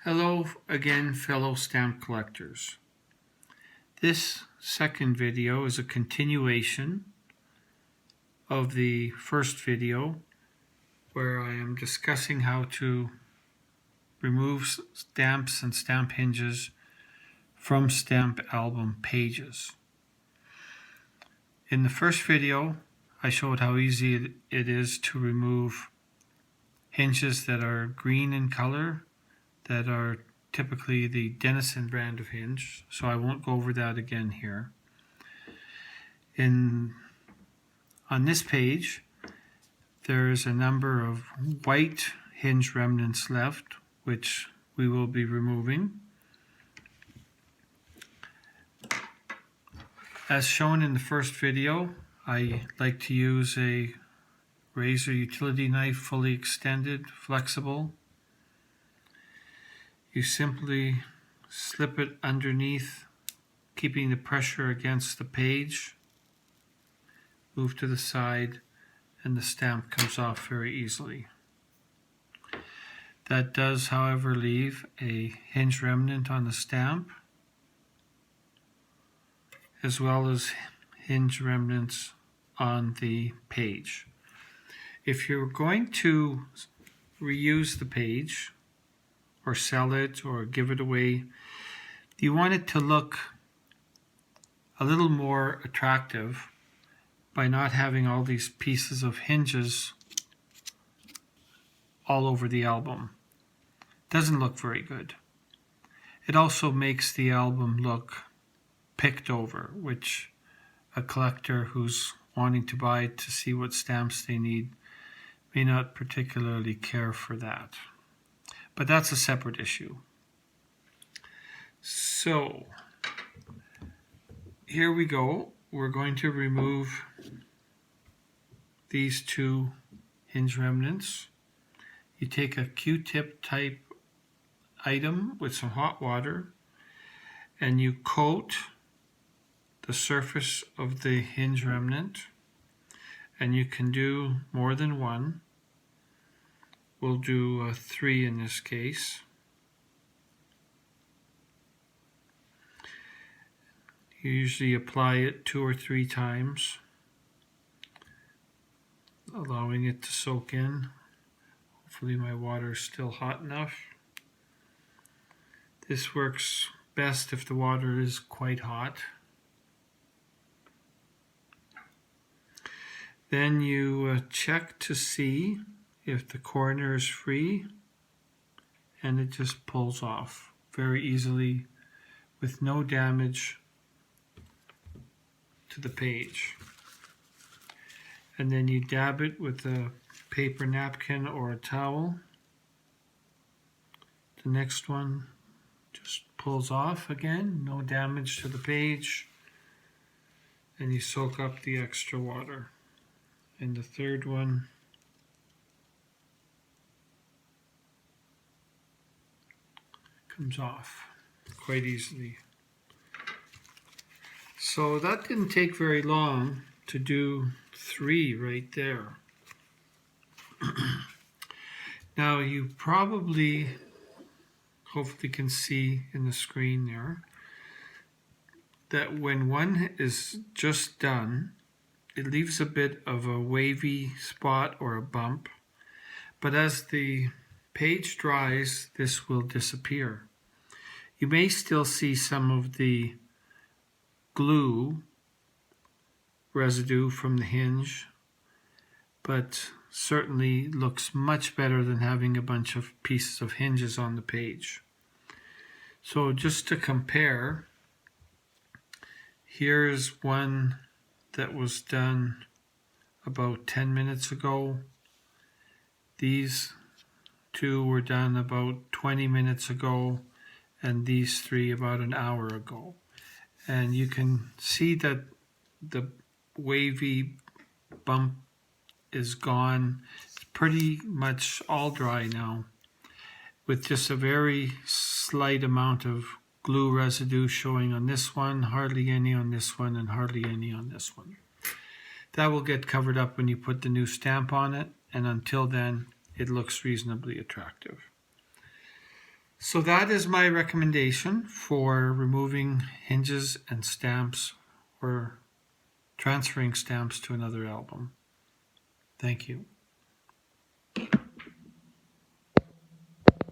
Hello again, fellow stamp collectors. This second video is a continuation of the first video where I am discussing how to remove stamps and stamp hinges from stamp album pages. In the first video, I showed how easy it is to remove hinges that are green in color, that are typically the Denison brand of hinge, so I won't go over that again here. On this page, there's a number of white hinge remnants left, which we will be removing. As shown in the first video, I like to use a razor utility knife, fully extended, flexible. You simply slip it underneath, keeping the pressure against the page, move to the side, and the stamp comes off very easily. That does, however, leave a hinge remnant on the stamp, as well as hinge remnants on the page. If you're going to reuse the page, or sell it, or give it away, you want it to look a little more attractive by not having all these pieces of hinges all over the album. Doesn't look very good. It also makes the album look picked over, which a collector who's wanting to buy to see what stamps they need may not particularly care for that. But that's a separate issue. So here we go. We're going to remove these two hinge remnants. You take a Q-tip type item with some hot water and you coat the surface of the hinge remnant, and you can do more than one. We'll do 3 in this case. You usually apply it 2 or 3 times, allowing it to soak in. Hopefully my water is still hot enough. This works best if the water is quite hot. Then you check to see if the corner is free, and it just pulls off very easily with no damage to the page. And then you dab it with a paper napkin or a towel. The next one just pulls off again, no damage to the page, and you soak up the extra water. And the third one comes off quite easily. So that didn't take very long to do 3 right there. Now you probably, hopefully can see in the screen there, that when one is just done, it leaves a bit of a wavy spot or a bump, but as the page dries, this will disappear. You may still see some of the glue residue from the hinge, but certainly looks much better than having a bunch of pieces of hinges on the page. So just to compare, here's one that was done about 10 minutes ago. These 2 were done about 20 minutes ago, and these 3 about an hour ago. And you can see that the wavy bump is gone. It's pretty much all dry now, with just a very slight amount of glue residue showing on this one, hardly any on this one, and hardly any on this one. That will get covered up when you put the new stamp on it, and until then it looks reasonably attractive. So that is my recommendation for removing hinges and stamps or transferring stamps to another album. Thank you.